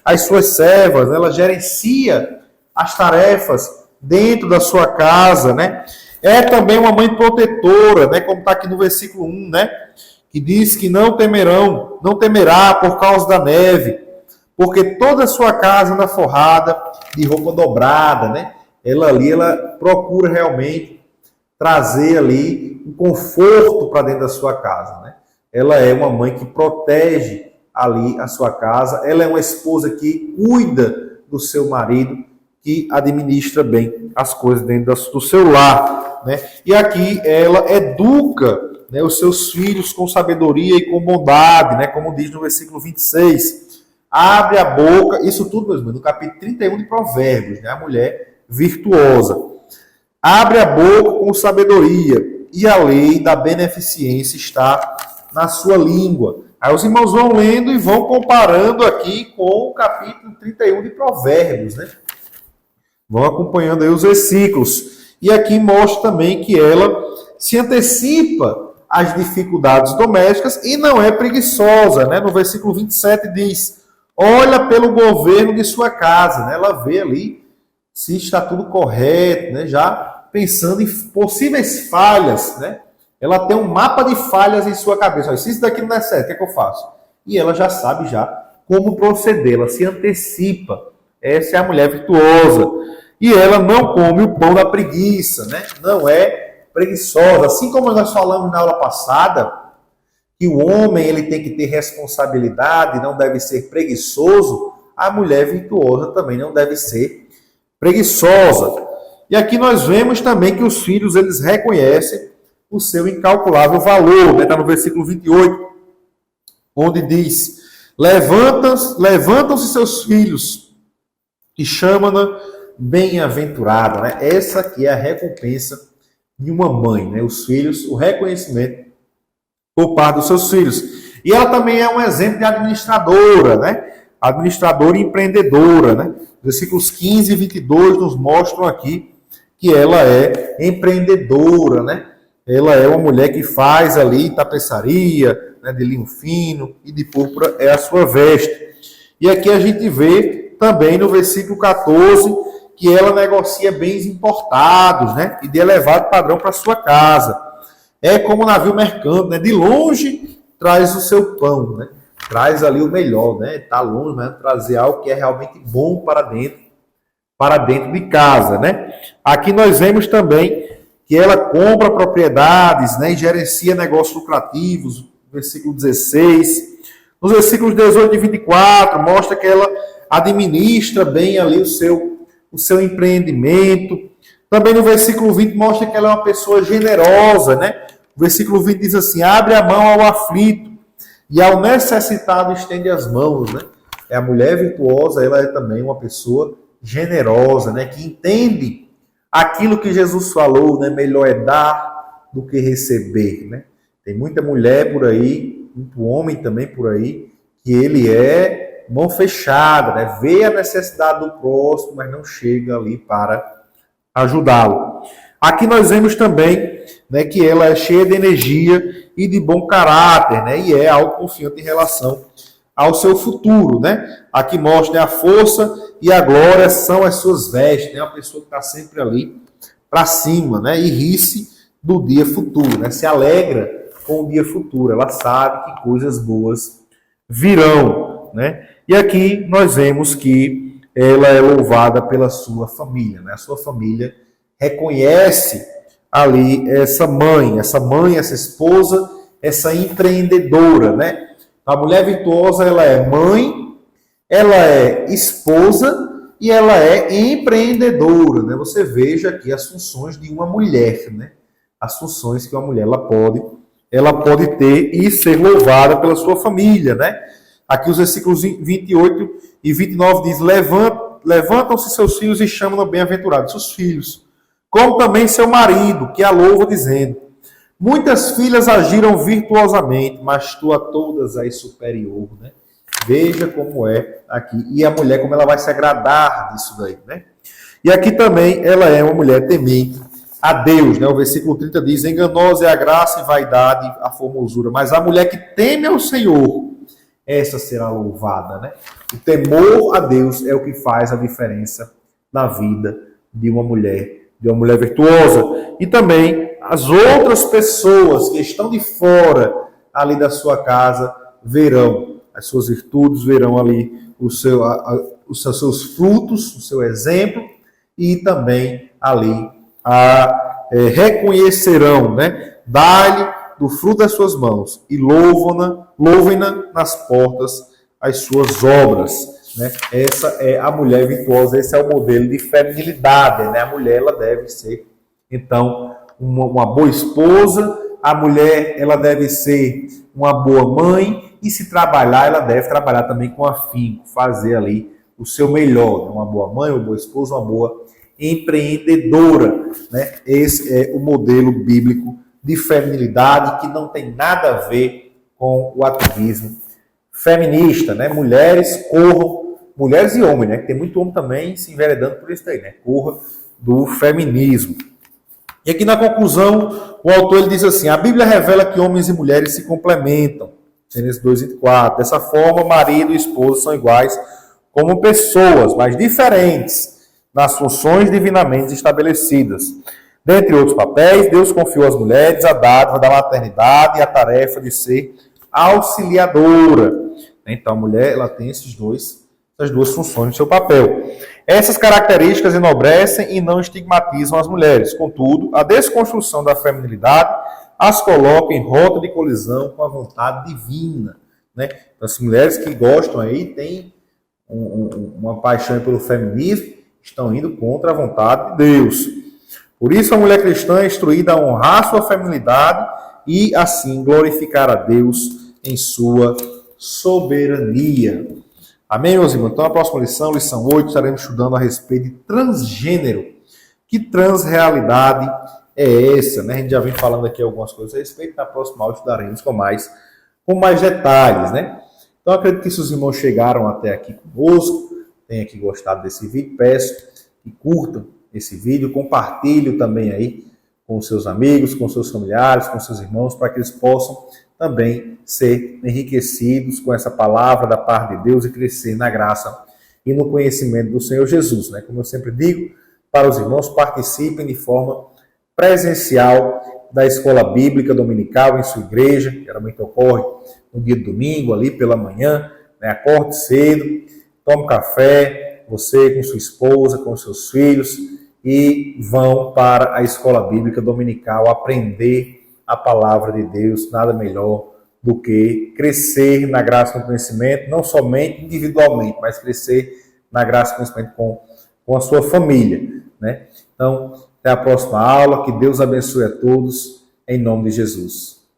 as suas servas, ela gerencia as tarefas dentro da sua casa, né? É também uma mãe protetora, né? Como está aqui no versículo 1, né? Que diz que não temerá por causa da neve, porque toda a sua casa anda forrada de roupa dobrada, né? Ela procura realmente trazer ali um conforto para dentro da sua casa, né? Ela é uma mãe que protege ali a sua casa, ela é uma esposa que cuida do seu marido, que administra bem as coisas dentro do seu lar, né? E aqui ela educa, né, os seus filhos com sabedoria e com bondade, né? Como diz no versículo 26. Abre a boca, isso tudo, meus irmãos, no capítulo 31 de Provérbios, né? A mulher virtuosa. Abre a boca com sabedoria, e a lei da beneficência está na sua língua. Aí os irmãos vão lendo e vão comparando aqui com o capítulo 31 de Provérbios, né? Vão acompanhando aí os versículos. E aqui mostra também que ela se antecipa às dificuldades domésticas e não é preguiçosa, né? No versículo 27 diz: olha pelo governo de sua casa, né? Ela vê ali se está tudo correto, né? Já pensando em possíveis falhas, né? Ela tem um mapa de falhas em sua cabeça. Se isso daqui não é certo, o que é que eu faço? E ela já sabe já como proceder, ela se antecipa. Essa é a mulher virtuosa. E ela não come o pão da preguiça, né? Não é preguiçosa. Assim como nós falamos na aula passada, que o homem ele tem que ter responsabilidade, não deve ser preguiçoso, a mulher virtuosa também não deve ser preguiçosa. E aqui nós vemos também que os filhos eles reconhecem o seu incalculável valor. Está no versículo 28, onde diz: levantam-se seus filhos e chamam-na bem-aventurada, né? Essa aqui é a recompensa de uma mãe, né? Os filhos, o reconhecimento por parte dos seus filhos. E ela também é um exemplo de administradora, né? Administradora e empreendedora, né? Versículos 15 e 22 nos mostram aqui que ela é empreendedora, né? Ela é uma mulher que faz ali tapeçaria, né, de linho fino, e de púrpura é a sua veste. E aqui a gente vê também no versículo 14 que ela negocia bens importados, né, e de elevado padrão para sua casa. É como um navio mercante, né, de longe traz o seu pão, né, traz ali o melhor, né, está longe, mas trazer algo que é realmente bom para dentro de casa, né. Aqui nós vemos também que ela compra propriedades, né, e gerencia negócios lucrativos, versículo 16. Nos versículos 18 e 24, mostra que ela administra bem ali o seu empreendimento. Também no versículo 20 mostra que ela é uma pessoa generosa, né? O versículo 20 diz assim: abre a mão ao aflito e ao necessitado estende as mãos, né? É a mulher virtuosa, ela é também uma pessoa generosa, né? Que entende aquilo que Jesus falou, né? Melhor é dar do que receber, né? Tem muita mulher por aí, muito homem também por aí, que ele é mão fechada, né? Vê a necessidade do próximo, mas não chega ali para ajudá-lo. Aqui nós vemos também, né, que ela é cheia de energia e de bom caráter, né? E é autoconfiante em relação ao seu futuro, né? Aqui mostra, né, a força e a glória são as suas vestes, né? Uma pessoa que está sempre ali para cima, né? E ri-se do dia futuro, né? Se alegra com o dia futuro, ela sabe que coisas boas virão, né? E aqui nós vemos que ela é louvada pela sua família, né? A sua família reconhece ali essa mãe, essa esposa, essa empreendedora, né? A mulher virtuosa, ela é mãe, ela é esposa e ela é empreendedora, né? Você veja aqui as funções de uma mulher, né? As funções que uma mulher ela pode ter e ser louvada pela sua família, né? Aqui os versículos 28 e 29 diz: levantam-se seus filhos e chamam-no bem-aventurado, seus filhos, como também seu marido, que a louva, dizendo: muitas filhas agiram virtuosamente, mas tu a todas és superior, né? Veja como é aqui. E a mulher, como ela vai se agradar disso daí, né? E aqui também ela é uma mulher temente a Deus, né? O versículo 30 diz: enganosa é a graça e vaidade, a formosura, mas a mulher que teme ao Senhor, essa será louvada, né? O temor a Deus é o que faz a diferença na vida de uma mulher virtuosa. E também as outras pessoas que estão de fora ali da sua casa verão as suas virtudes, verão ali os seus frutos, o seu exemplo, e também ali reconhecerão, né? Dá-lhe do fruto das suas mãos e louvem-na nas portas as suas obras. Né? Essa é a mulher virtuosa, esse é o modelo de feminilidade. Né? A mulher ela deve ser, então, uma boa esposa, a mulher ela deve ser uma boa mãe, e se trabalhar, ela deve trabalhar também com afinco, fazer ali o seu melhor. Né? Uma boa mãe, uma boa esposa, uma boa empreendedora. Né? Esse é o modelo bíblico de feminilidade, que não tem nada a ver com o ativismo feminista. Né? Mulheres corram, mulheres e homens, né? Tem muito homem também se enveredando por isso aí, né? Corra do feminismo. E aqui na conclusão, o autor ele diz assim: a Bíblia revela que homens e mulheres se complementam. Gênesis 2:24. Dessa forma, marido e esposa são iguais como pessoas, mas diferentes nas funções divinamente estabelecidas. Dentre outros papéis, Deus confiou às mulheres a dádiva da maternidade e a tarefa de ser auxiliadora. Então, a mulher ela tem essas duas funções no seu papel. Essas características enobrecem e não estigmatizam as mulheres. Contudo, a desconstrução da feminilidade as coloca em rota de colisão com a vontade divina. Né? As mulheres que gostam aí, têm uma paixão pelo feminismo, estão indo contra a vontade de Deus. Por isso, a mulher cristã é instruída a honrar sua feminilidade e, assim, glorificar a Deus em sua soberania. Amém, meus irmãos? Então, na próxima lição, lição 8, estaremos estudando a respeito de transgênero. Que transrealidade é essa? Né? A gente já vem falando aqui algumas coisas a respeito, na próxima aula estudaremos com mais detalhes. Né? Então, acredito que se os irmãos chegaram até aqui conosco, tenham aqui gostado desse vídeo, peço que curtam esse vídeo, compartilhem também aí com seus amigos, com seus familiares, com seus irmãos, para que eles possam também ser enriquecidos com essa palavra da parte de Deus e crescer na graça e no conhecimento do Senhor Jesus. Né? Como eu sempre digo, para os irmãos, participem de forma presencial da escola bíblica dominical em sua igreja, geralmente ocorre no dia de domingo, ali pela manhã, né? Acorde cedo, tome café, você com sua esposa, com seus filhos, e vão para a escola bíblica dominical aprender a palavra de Deus. Nada melhor do que crescer na graça e no conhecimento, não somente individualmente, mas crescer na graça e no conhecimento com a sua família. Né? Então, até a próxima aula, que Deus abençoe a todos, em nome de Jesus.